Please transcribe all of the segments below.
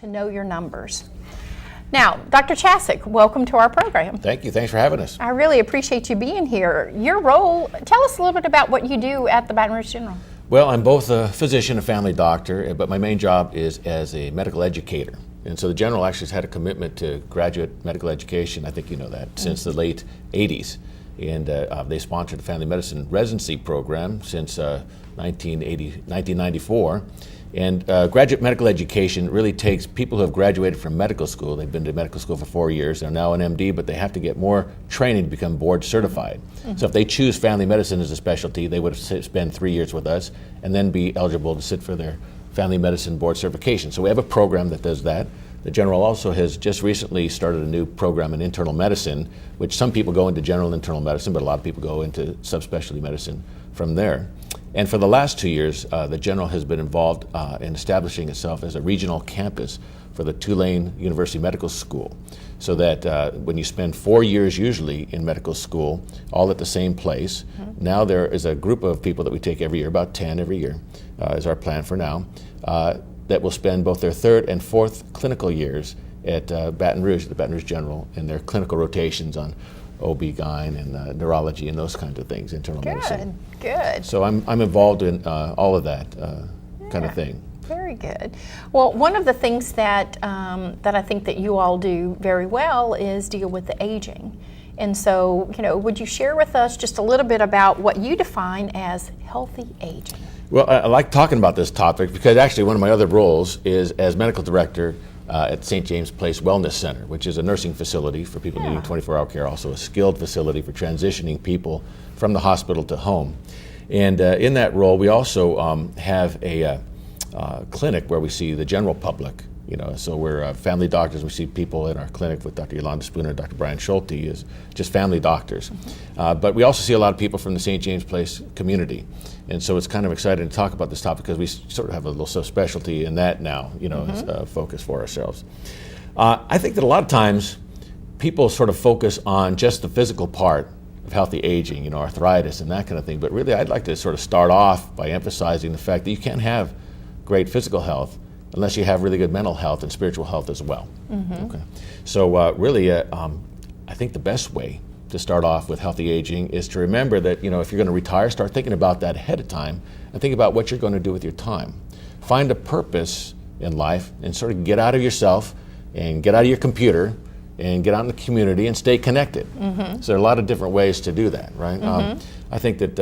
to know your numbers. Now, Dr. Chasuk, welcome to our program. Thank you. Thanks for having us. I really appreciate you being here. Your role, tell us a little bit about what you do at the Baton Rouge General. Well, I'm both a physician and family doctor, but my main job is as a medical educator. And so the General actually has had a commitment to graduate medical education, I think you know that, since the late 80s. And they sponsored the family medicine residency program since 1994. And graduate medical education really takes people who have graduated from medical school. They've been to medical school for 4 years. They're now an MD, but they have to get more training to become board certified. Mm-hmm. So if they choose family medicine as a specialty, they would have spent 3 years with us and then be eligible to sit for their family medicine board certification. So we have a program that does that. The General also has just recently started a new program in internal medicine, which some people go into general internal medicine, but a lot of people go into subspecialty medicine from there. And for the last 2 years, the General has been involved in establishing itself as a regional campus for the Tulane University Medical School, so that when you spend 4 years usually in medical school, all at the same place, now there is a group of people that we take every year, about 10 every year, is our plan for now, that will spend both their third and fourth clinical years at Baton Rouge, the Baton Rouge General, in their clinical rotations on OB-GYN and neurology and those kinds of things, internal medicine. Good. So I'm involved in all of that kind of thing. Very good. Well, one of the things that that I think that you all do very well is deal with the aging. And so, would you share with us just a little bit about what you define as healthy aging? Well, I like talking about this topic because actually one of my other roles is as medical director at St. James Place Wellness Center, which is a nursing facility for people needing 24-hour care, also a skilled facility for transitioning people from the hospital to home. And in that role, we also have a clinic where we see the general public. So we're family doctors. We see people in our clinic with Dr. Yolanda Spooner and Dr. Brian Schulte is just family doctors. But we also see a lot of people from the St. James Place community. And so it's kind of exciting to talk about this topic because we sort of have a little subspecialty in that now, as a focus for ourselves. I think that a lot of times people sort of focus on just the physical part of healthy aging, arthritis and that kind of thing. But really, I'd like to sort of start off by emphasizing the fact that you can't have great physical health unless you have really good mental health and spiritual health as well. Okay. So really, I think the best way to start off with healthy aging is to remember that, if you're going to retire, start thinking about that ahead of time and think about what you're going to do with your time. Find a purpose in life and sort of get out of yourself and get out of your computer and get out in the community and stay connected. So there are a lot of different ways to do that, right? I think that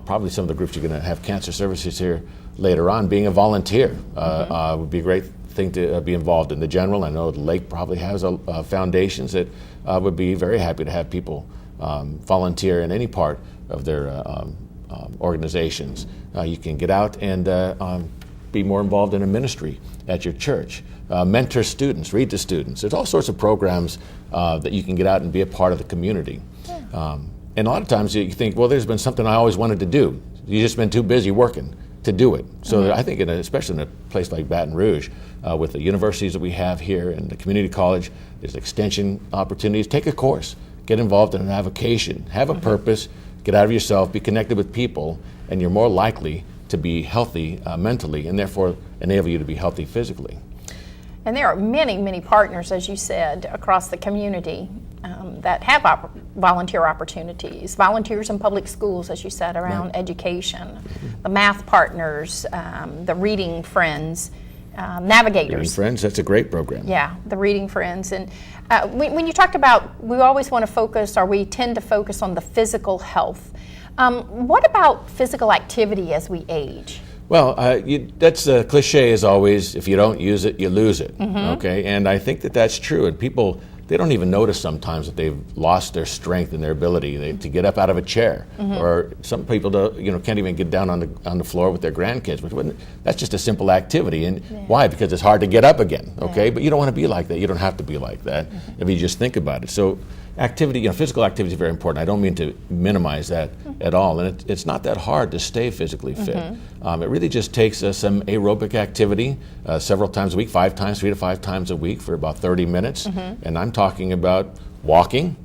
probably some of the groups you're going to have cancer services here later on, being a volunteer would be a great thing to be involved in. The General, I know the Lake probably has foundations that would be very happy to have people volunteer in any part of their organizations. You can get out and be more involved in a ministry at your church. Mentor students, read to students. There's all sorts of programs that you can get out and be a part of the community. And a lot of times you think, well, there's been something I always wanted to do. You've just been too busy working to do it. So I think, especially in a place like Baton Rouge, with the universities that we have here and the community college, there's extension opportunities. Take a course, get involved in an avocation, have a purpose, get out of yourself, be connected with people, and you're more likely to be healthy mentally and therefore enable you to be healthy physically. And there are many, many partners, as you said, across the community that have volunteer opportunities. Volunteers in public schools, as you said, around education. The math partners, the reading friends, navigators. Reading Friends, that's a great program. Yeah, the Reading Friends. And when you talked about, we always want to focus, or we tend to focus on the physical health. What about physical activity as we age? Well, that's a cliche as always. If you don't use it, you lose it. Okay, and I think that that's true. And people, they don't even notice sometimes that they've lost their strength and their ability to get up out of a chair. Or some people, can't even get down on the floor with their grandkids. Which that's just a simple activity. And why? Because it's hard to get up again. Okay, but you don't want to be like that. You don't have to be like that if you just think about it. So activity, physical activity is very important. I don't mean to minimize that at all. And it's not that hard to stay physically fit. It really just takes some aerobic activity several times a week, 3 to 5 times a week for about 30 minutes. And I'm talking about walking,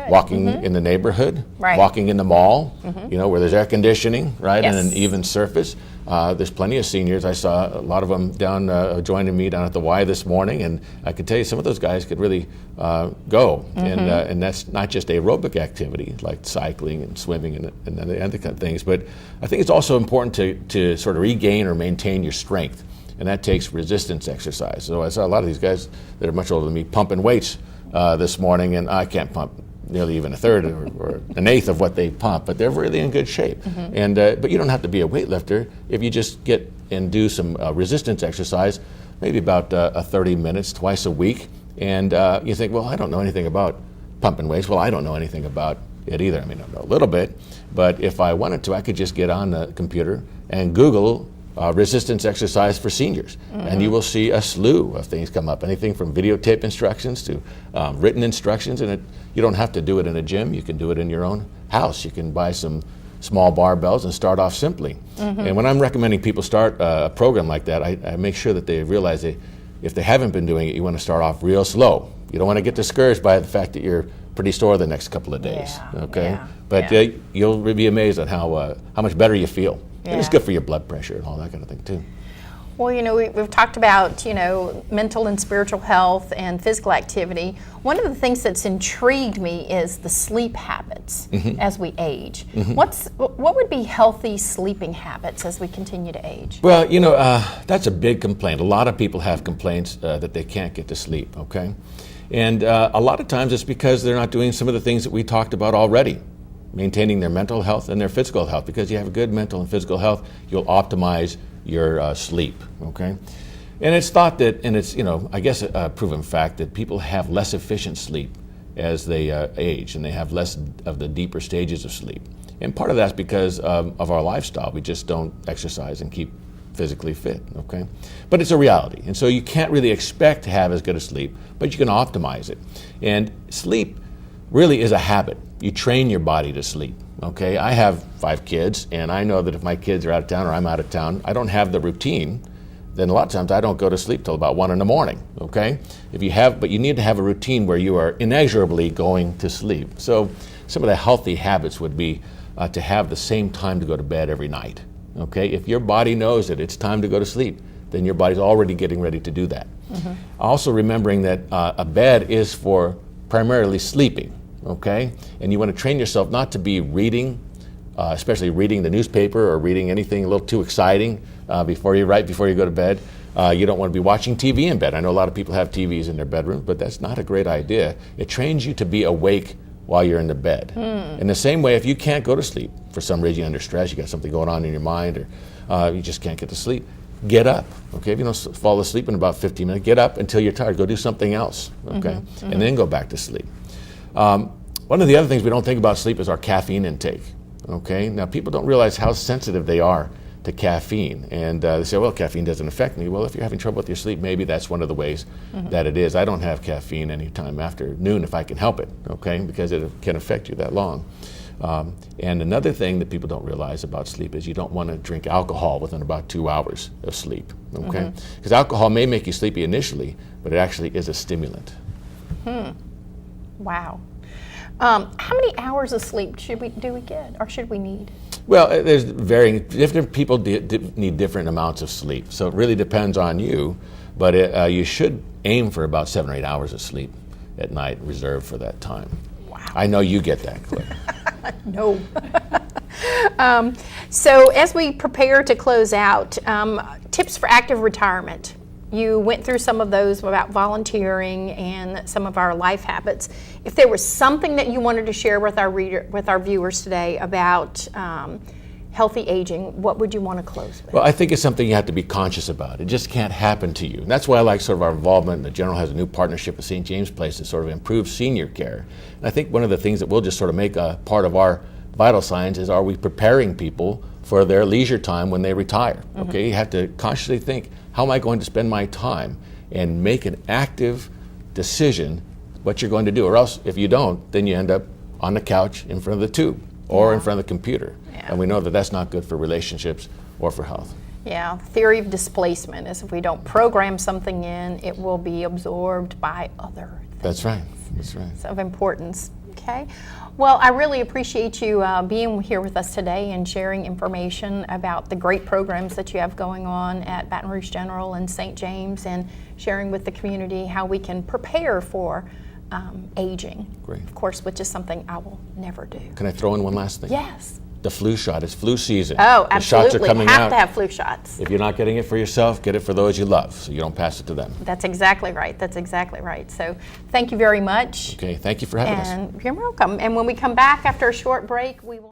walking in the neighborhood, walking in the mall, where there's air conditioning, right, and an even surface. There's plenty of seniors. I saw a lot of them down joining me down at the Y this morning, and I can tell you some of those guys could really go. And that's not just aerobic activity like cycling and swimming and other kind of things, but I think it's also important to sort of regain or maintain your strength, and that takes resistance exercise. So I saw a lot of these guys that are much older than me pumping weights this morning, and I can't pump nearly even a third or an eighth of what they pump, but they're really in good shape. And but you don't have to be a weightlifter if you just get and do some resistance exercise, maybe about 30 minutes twice a week. And you think, well, I don't know anything about pumping weights. Well, I don't know anything about it either. I mean, I know a little bit, but if I wanted to, I could just get on the computer and Google resistance exercise for seniors, and you will see a slew of things come up. Anything from videotape instructions to written instructions, and you don't have to do it in a gym. You can do it in your own house. You can buy some small barbells and start off simply. And when I'm recommending people start a program like that, I make sure that they realize if they haven't been doing it, you want to start off real slow. You don't want to get discouraged by the fact that you're pretty sore the next couple of days. But you'll be amazed at how much better you feel. And it's good for your blood pressure and all that kind of thing too. Well, we've talked about, mental and spiritual health and physical activity. One of the things that's intrigued me is the sleep habits as we age. What would be healthy sleeping habits as we continue to age? Well, that's a big complaint. A lot of people have complaints that they can't get to sleep, okay? And a lot of times it's because they're not doing some of the things that we talked about already. Maintaining their mental health and their physical health. Because you have good mental and physical health, you'll optimize your sleep, okay? And it's thought that, and it's, I guess a proven fact that people have less efficient sleep as they age, and they have less of the deeper stages of sleep. And part of that's because of our lifestyle. We just don't exercise and keep physically fit, okay? But it's a reality. And so you can't really expect to have as good a sleep, but you can optimize it. And sleep really is a habit. You train your body to sleep, okay? I have 5 kids, and I know that if my kids are out of town or I'm out of town, I don't have the routine, then a lot of times I don't go to sleep till about 1 in the morning, okay? But you need to have a routine where you are inexorably going to sleep. So some of the healthy habits would be to have the same time to go to bed every night, okay? If your body knows that it's time to go to sleep, then your body's already getting ready to do that. Also remembering that a bed is for primarily sleeping. Okay, and you want to train yourself not to be reading, especially reading the newspaper or reading anything a little too exciting before you go to bed. You don't want to be watching TV in bed. I know a lot of people have TVs in their bedroom, but that's not a great idea. It trains you to be awake while you're in the bed. In the same way, if you can't go to sleep for some reason, you're under stress, you got something going on in your mind, or you just can't get to sleep, get up. Okay, if you don't fall asleep in about 15 minutes, get up until you're tired. Go do something else. Okay, and then go back to sleep. One of the other things we don't think about sleep is our caffeine intake. Okay, now people don't realize how sensitive they are to caffeine, and they say, well, caffeine doesn't affect me. Well, if you're having trouble with your sleep, maybe that's one of the ways that it is. I don't have caffeine anytime after noon if I can help it, okay, because it can affect you that long. And another thing that people don't realize about sleep is you don't want to drink alcohol within about 2 hours of sleep, okay? Because alcohol may make you sleepy initially, but it actually is a stimulant. Wow. How many hours of sleep do we get, or should we need? Well, there's different people need different amounts of sleep, so it really depends on you, but you should aim for about 7 or 8 hours of sleep at night, reserved for that time. Wow. I know you get that, Claire. No. So as we prepare to close out, tips for active retirement. You went through some of those about volunteering and some of our life habits. If there was something that you wanted to share with our viewers today about healthy aging, what would you want to close with? Well, I think it's something you have to be conscious about. It just can't happen to you. And that's why I like sort of our involvement. The General has a new partnership with St. James Place to sort of improve senior care. And I think one of the things that we'll just sort of make a part of our vital signs is, are we preparing people for their leisure time when they retire? Okay, you have to consciously think, how am I going to spend my time, and make an active decision what you're going to do. Or else, if you don't, then you end up on the couch in front of the tube or in front of the computer. And we know that that's not good for relationships or for health. Yeah, theory of displacement is if we don't program something in, it will be absorbed by other things. That's right. That's right. It's of importance. Okay. Well, I really appreciate you being here with us today and sharing information about the great programs that you have going on at Baton Rouge General and St. James, and sharing with the community how we can prepare for aging. Great. Of course, which is something I will never do. Can I throw in one last thing? Yes. The flu shot. It's flu season. Oh, The shots absolutely. are coming Have out. to have flu shots. If you're not getting it for yourself, get it for those you love so you don't pass it to them. That's exactly right. That's exactly right. So thank you very much. Okay, thank you for having us. And you're welcome. And when we come back after a short break, we will